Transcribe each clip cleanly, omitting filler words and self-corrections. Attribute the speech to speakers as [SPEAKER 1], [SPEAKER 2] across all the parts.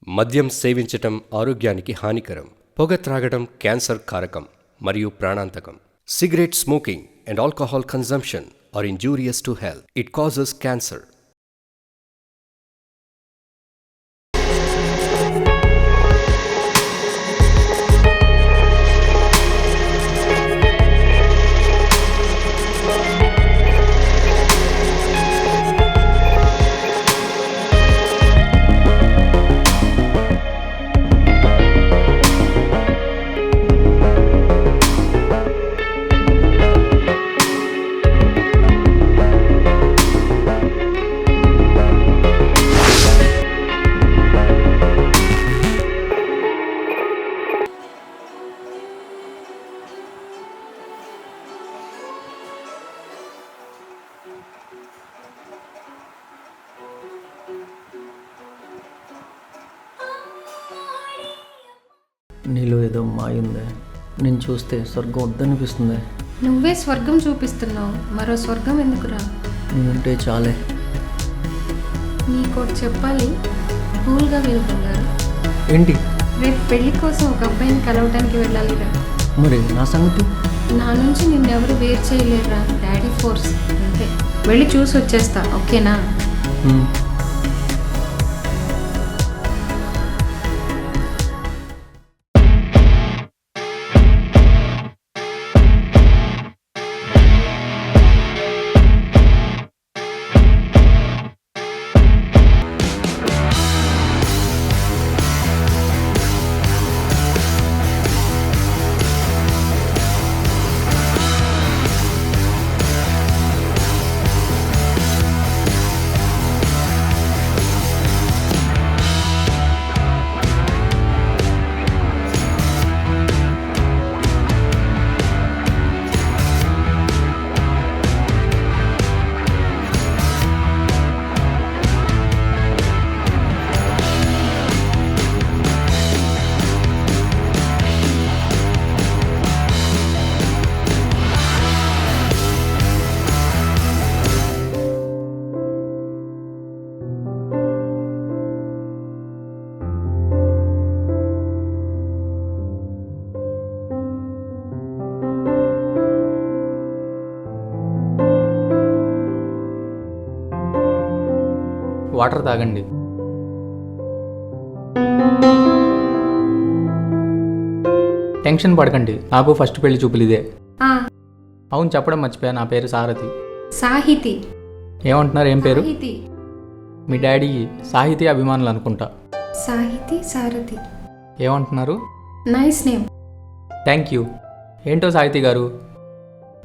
[SPEAKER 1] మద్యం సేవించటం ఆరోగ్యానికి హానికరం. పొగ త్రాగడం క్యాన్సర్ కారకం మరియు ప్రాణాంతకం. Cigarette smoking and alcohol consumption are injurious to health. It causes cancer.
[SPEAKER 2] నీలో ఏదో మాయుందే. నేను చూస్తే స్వర్గం వద్దనిపిస్తుంది.
[SPEAKER 3] నువ్వే స్వర్గం చూపిస్తున్నావు, మరో స్వర్గం ఎందుకురా?
[SPEAKER 2] ఉంటే చాలే.
[SPEAKER 3] నీకోటి చెప్పాలి, కూల్గా వెళ్తున్నారు.
[SPEAKER 2] ఏంటి?
[SPEAKER 3] రేపు పెళ్లి కోసం ఒక అబ్బాయిని కలవడానికి వెళ్ళాలిరా.
[SPEAKER 2] మరి నా సంగతి?
[SPEAKER 3] నా నుంచి నిన్నెవరు వేరు చేయలేరురా. డాడీ ఫోర్స్ అంతే. వెళ్ళి చూసి వచ్చేస్తా, ఓకేనా?
[SPEAKER 2] వాటర్ తాగండి. టెన్షన్ పడకండి, నాకు ఫస్ట్ పెళ్లి చూపులు ఇదే. అవును, చెప్పడం మర్చిపోయా, నా పేరు సారథి.
[SPEAKER 3] సాహితి.
[SPEAKER 2] ఏమంటున్నారు? ఏం పేరు?
[SPEAKER 3] సాహితి.
[SPEAKER 2] మీ డాడీ సాహితీ అభిమానులు అనుకుంటా.
[SPEAKER 3] సాహితి సారథి.
[SPEAKER 2] ఏమంటున్నారు?
[SPEAKER 3] Nice name.
[SPEAKER 2] Thank you. ఏంటో సాహితీ గారు,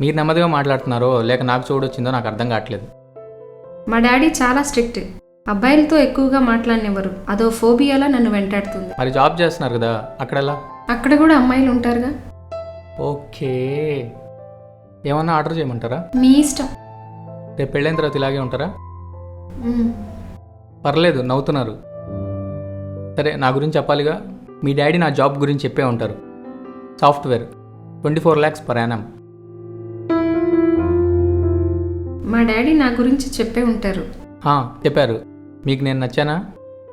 [SPEAKER 2] మీరు నెమ్మదిగా మాట్లాడుతున్నారో లేక నాకు చూడొచ్చిందో నాకు అర్థం కావట్లేదు.
[SPEAKER 3] మా డాడీ చాలా స్ట్రిక్ట్. అబ్బాయిలతో ఎక్కువగా మాట్లాడనివ్వరు. అదో ఫోబియాలా నన్ను వెంటాడుతుంది.
[SPEAKER 2] మరి జాబ్ చేస్తున్నారు కదా, అక్కడెలా?
[SPEAKER 3] అక్కడ కూడా అమ్మాయిలు ఉంటారుగా.
[SPEAKER 2] ఓకే, ఏమన్నా ఆర్డర్ చేయమంటారా?
[SPEAKER 3] మీ ఇష్టం.
[SPEAKER 2] రేపు పెళ్ళైన తర్వాత ఇలాగే ఉంటారా? పర్లేదు, నవ్వుతున్నారు. సరే, నా గురించి చెప్పాలిగా. మీ డాడీ నా జాబ్ గురించి చెప్పే ఉంటారు. Software, 24 lakhs per annum.
[SPEAKER 3] మా డాడీ నా గురించి చెప్పే ఉంటారు.
[SPEAKER 2] చెప్పారు. మీకు నేను నచ్చానా?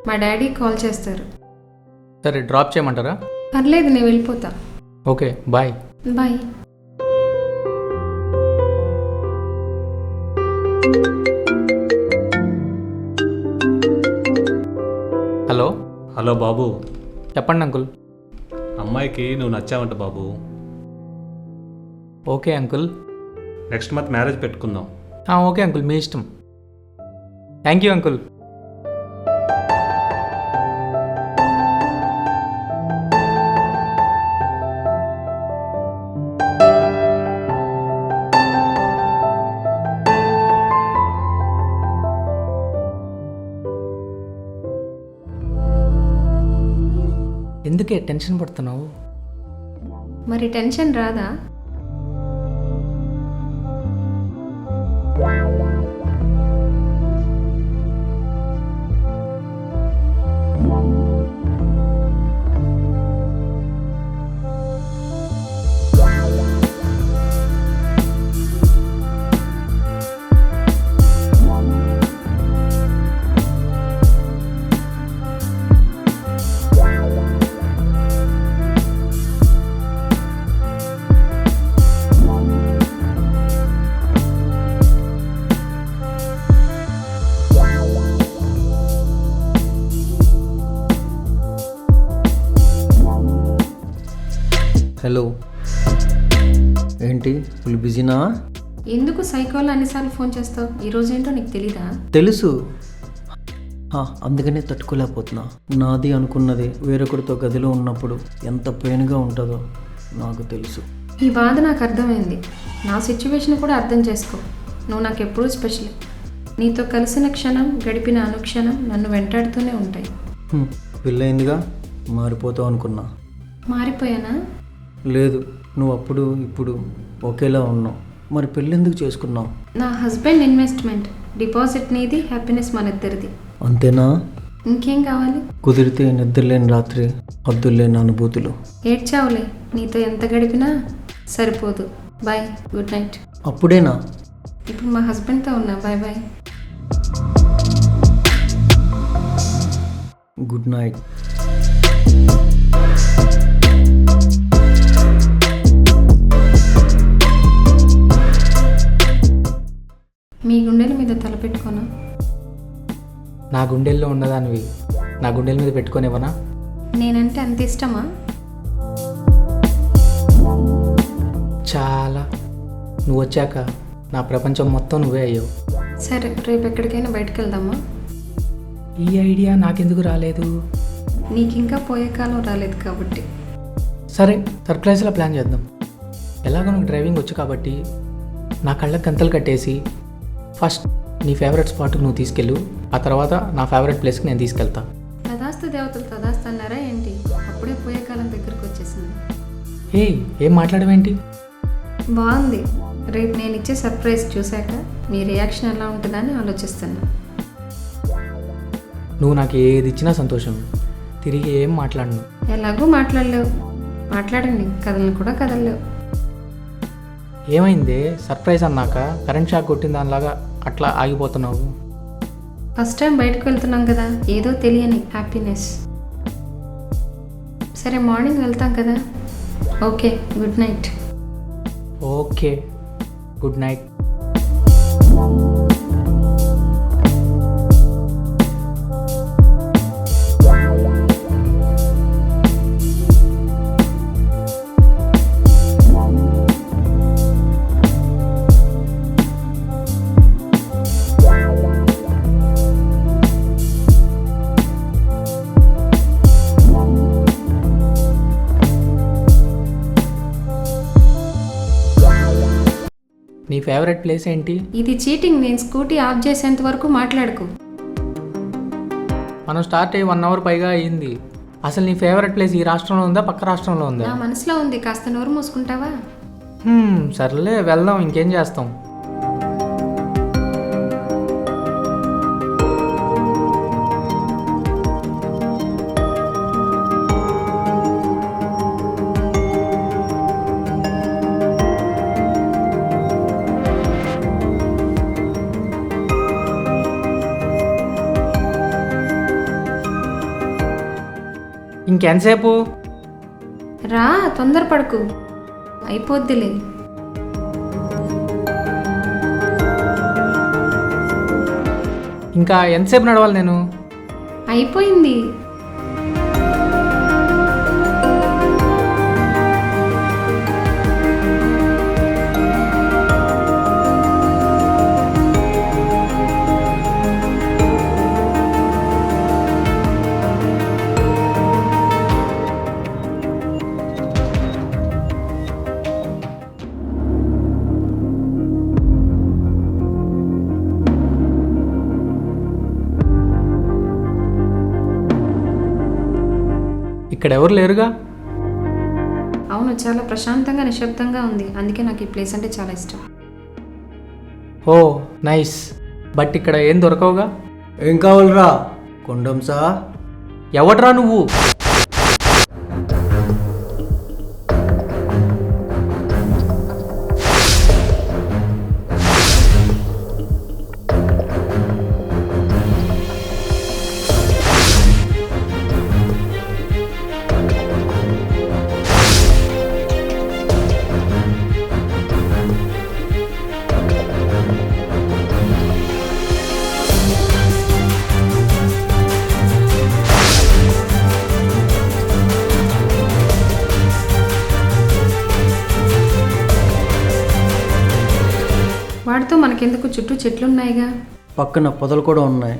[SPEAKER 3] మా డాడీ కాల్ చేస్తారు.
[SPEAKER 2] సరే, డ్రాప్ చేయమంటారా?
[SPEAKER 3] పర్లేదు, నేను వెళ్ళిపోతా.
[SPEAKER 2] Okay, bye.
[SPEAKER 3] Bye.
[SPEAKER 2] Hello.
[SPEAKER 4] Hello బాబు.
[SPEAKER 2] చెప్పండి అంకుల్.
[SPEAKER 4] అమ్మాయికి నువ్వు నచ్చావంట బాబు.
[SPEAKER 2] Okay uncle.
[SPEAKER 4] Next month marriage పెట్టుకుందాం.
[SPEAKER 2] ఓకే అంకుల్, మీ ఇష్టం. Thank you uncle. ఎందుకే టెన్షన్ పడుతున్నావు?
[SPEAKER 3] మరి టెన్షన్ రాదా?
[SPEAKER 5] ఏంటి ఫుల్ బిజీనా?
[SPEAKER 3] ఎందుకు సైకోలో అన్నిసార్లు ఫోన్ చేస్తావు? ఈరోజు ఏంటో నీకు తెలీదా?
[SPEAKER 5] తెలుసు, అందుకనే తట్టుకోలేకపోతున్నా. నాది అనుకున్నది వేరొకరితో గదిలో ఉన్నప్పుడు ఎంత పెయిన్గా ఉంటుందో నాకు తెలుసు.
[SPEAKER 3] ఈ బాధ నాకు అర్థమైంది. నా సిచ్యువేషన్ కూడా అర్థం చేసుకో. నువ్వు నాకు ఎప్పుడూ స్పెషల్. నీతో కలిసిన క్షణం, గడిపిన అనుక్షణం నన్ను వెంటాడుతూనే ఉంటాయి.
[SPEAKER 5] పెళ్ళయిందిగా, మారిపోతావు అనుకున్నా.
[SPEAKER 3] మారిపోయానా?
[SPEAKER 5] లేదు, నువ్వు అప్పుడు ఇప్పుడు ఒకేలా ఉన్నావు. మరి పెళ్ళెందుకు చేసుకున్నావు?
[SPEAKER 3] నా హస్బెండ్ ఇన్వెస్ట్మెంట్. డిపాజిట్ నీది, హ్యాపీనెస్ మన ఇద్దరిది.
[SPEAKER 5] అంతేనా?
[SPEAKER 3] ఇంకేం కావాలి?
[SPEAKER 5] కుదిరితే నిద్రలేని రాత్రి, హద్దులేని అనుభూతులు.
[SPEAKER 3] ఏడ్చావులే, నీతో ఎంత గడిపినా సరిపోదు. Bye, good night.
[SPEAKER 5] అప్పుడేనా?
[SPEAKER 3] ఇప్పుడు మా హస్బెండ్తో ఉన్నా. Bye bye.
[SPEAKER 5] Good night.
[SPEAKER 3] మీ గుండెల మీద తలపెట్టుకోనా?
[SPEAKER 2] నా గుండెల్లో ఉన్నదానివి నా గుండెల మీద పెట్టుకోనివ్వనా?
[SPEAKER 3] నేనంటే అంత ఇష్టమా?
[SPEAKER 2] చాలా. నువ్వు వచ్చాక నా ప్రపంచం మొత్తం నువ్వే అయ్యావు.
[SPEAKER 3] సరే, రేపు ఎక్కడికైనా బయటకు వెళ్దామా?
[SPEAKER 2] ఈ ఐడియా నాకెందుకు రాలేదు?
[SPEAKER 3] నీకు ఇంకా పోయే కాలం రాలేదు కాబట్టి.
[SPEAKER 2] సరే, సర్ప్రైజ్లా ప్లాన్ చేద్దాం. ఎలాగో నాకు డ్రైవింగ్ వచ్చు కాబట్టి నా కళ్ళకి గంతలు కట్టేసి ఫస్ట్ నీ ఫేవరెట్ స్పాట్కి నువ్వు తీసుకెళ్ళు, ఆ తర్వాత నా ఫేవరెట్ ప్లేస్కి నేను తీసుకెళ్తా.
[SPEAKER 3] తదాస్తు దేవతలు తదాస్తు అన్నారా ఏంటి? అప్పుడే పోయే కాలం దగ్గరకు వచ్చేసింది.
[SPEAKER 2] ఏం మాట్లాడవేంటి?
[SPEAKER 3] బాగుంది. రేపు నేను ఇచ్చే సర్ప్రైజ్ చూశాక మీ రియాక్షన్ ఎలా ఉంటుందని ఆలోచిస్తున్నా.
[SPEAKER 2] నువ్వు నాకు ఏది ఇచ్చినా సంతోషం. తిరిగి ఏం మాట్లాడను.
[SPEAKER 3] ఎలాగూ మాట్లాడలేవు. మాట్లాడండి, కథలను కూడా కదలలేవు.
[SPEAKER 2] ఏమైంది? సర్ప్రైజ్ అన్నాక కరెంట్ షాక్ కొట్టిన దానిలాగా అట్లా ఆగిపోతున్నావు.
[SPEAKER 3] ఫస్ట్ టైం బయటకు వెళ్తున్నాం కదా, ఏదో తెలియని హ్యాపీనెస్. సరే, మార్నింగ్ వెళ్తాం కదా. Okay, good night.
[SPEAKER 2] Okay, good night. నీ ఫేవరెట్ ప్లేస్ ఏంటి?
[SPEAKER 3] ఇది చీటింగ్. నేను స్కూటీ ఆఫ్ చేసేంత వరకు మాట్లాడుకో.
[SPEAKER 2] మనం స్టార్ట్ అయ్యి 1 అవర్ పైగా అయ్యింది. అసలు నీ ఫేవరెట్ ప్లేస్ ఈ రాష్ట్రంలో ఉందా, పక్క రాష్ట్రంలో ఉందా?
[SPEAKER 3] నా మనసులో ఉంది. కాస్త నోరు మూసుకుంటావా?
[SPEAKER 2] సర్లే, వెళ్దాం. ఇంకేం చేస్తాం. ఇంకెంతసేపు?
[SPEAKER 3] రా, తొందరపడకు, అయిపోద్దిలే.
[SPEAKER 2] ఇంకా ఎంతసేపు నడవాలి నేను?
[SPEAKER 3] అయిపోయింది.
[SPEAKER 2] ఇక్కడ ఎవరు లేరుగా?
[SPEAKER 3] అవును, చాలా ప్రశాంతంగా నిశ్శబ్దంగా ఉంది. అందుకే నాకు ఈ ప్లేస్ అంటే చాలా ఇష్టం.
[SPEAKER 2] ఓ నైస్. బట్ ఇక్కడ ఏం దొరకవుగా?
[SPEAKER 5] ఏం కావాలరా? కొండమ్సా?
[SPEAKER 2] ఎవడ్రా నువ్వు?
[SPEAKER 3] నాకెందుకు చుట్టూ చెట్లున్నాయిగా.
[SPEAKER 5] పక్కన పొదలు కూడా ఉన్నాయి.